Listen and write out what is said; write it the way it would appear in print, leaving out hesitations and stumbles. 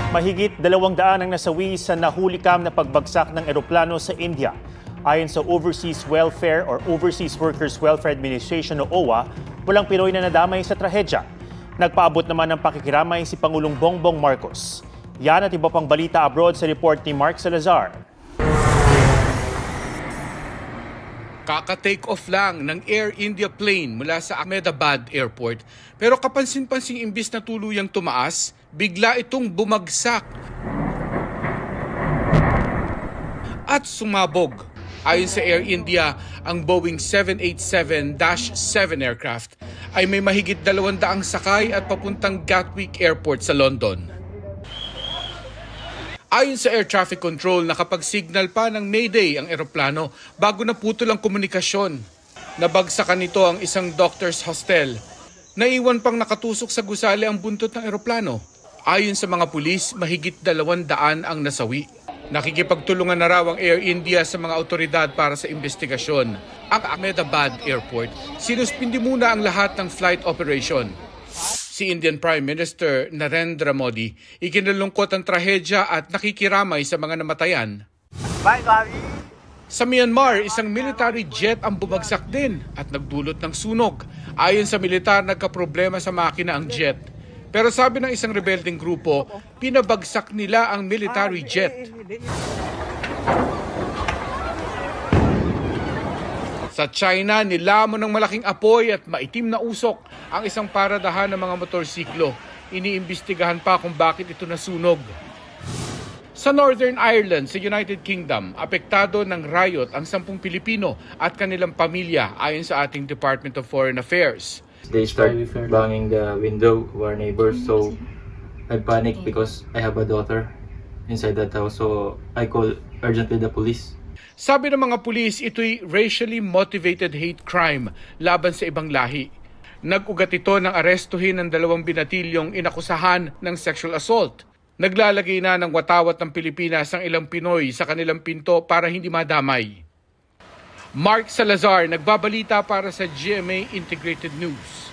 Mahigit 200 ang nasawi sa nahulikam na pagbagsak ng eroplano sa India. Ayon sa Overseas Welfare or Overseas Workers Welfare Administration o OWA, walang Pinoy na nadamay sa trahedya. Nagpaabot naman ng pakikiramay si Pangulong Bongbong Marcos. Yan at iba pang balita abroad sa report ni Mark Salazar. Kaka-take off lang ng Air India plane mula sa Ahmedabad Airport. Pero kapansin-pansing imbis na tuluyang tumaas, bigla itong bumagsak at sumabog. Ayon sa Air India, ang Boeing 787-7 aircraft ay may mahigit 200 sakay at papuntang Gatwick Airport sa London. Ayon sa Air Traffic Control, nakapag-signal pa ng Mayday ang eroplano bago naputol ang komunikasyon. Nabagsakan nito ang isang doctor's hostel. Naiwan pang nakatusok sa gusali ang buntot ng eroplano. Ayon sa mga pulis, mahigit 200 ang nasawi. Nakikipagtulungan na raw ang Air India sa mga otoridad para sa investigasyon. Ang Ahmedabad Airport, sinuspindi muna ang lahat ng flight operation. Si Indian Prime Minister Narendra Modi ikinalungkot ang trahedya at nakikiramay sa mga namatayan. Sa Myanmar, isang military jet ang bumagsak din at nagdulot ng sunog. Ayon sa militar, nagkaproblema sa makina ang jet. Pero sabi ng isang rebelding grupo, pinabagsak nila ang military jet. Sa China, nilamon ng malaking apoy at maitim na usok ang isang paradahan ng mga motorsiklo. Iniimbestigahan pa kung bakit ito nasunog. Sa Northern Ireland, sa United Kingdom, apektado ng riot ang 10 Pilipino at kanilang pamilya ayon sa ating Department of Foreign Affairs. They start banging the window of our neighbors, so I panicked because I have a daughter inside that house, so I call urgently the police. Sabi ng mga pulis, ito'y racially motivated hate crime laban sa ibang lahi. Nag-ugat ito ng arestuhin ng 2 binatilyong inakusahan ng sexual assault. Naglalagay na ng watawat ng Pilipinas ang ilang Pinoy sa kanilang pinto para hindi madamay. Mark Salazar, nagbabalita para sa GMA Integrated News.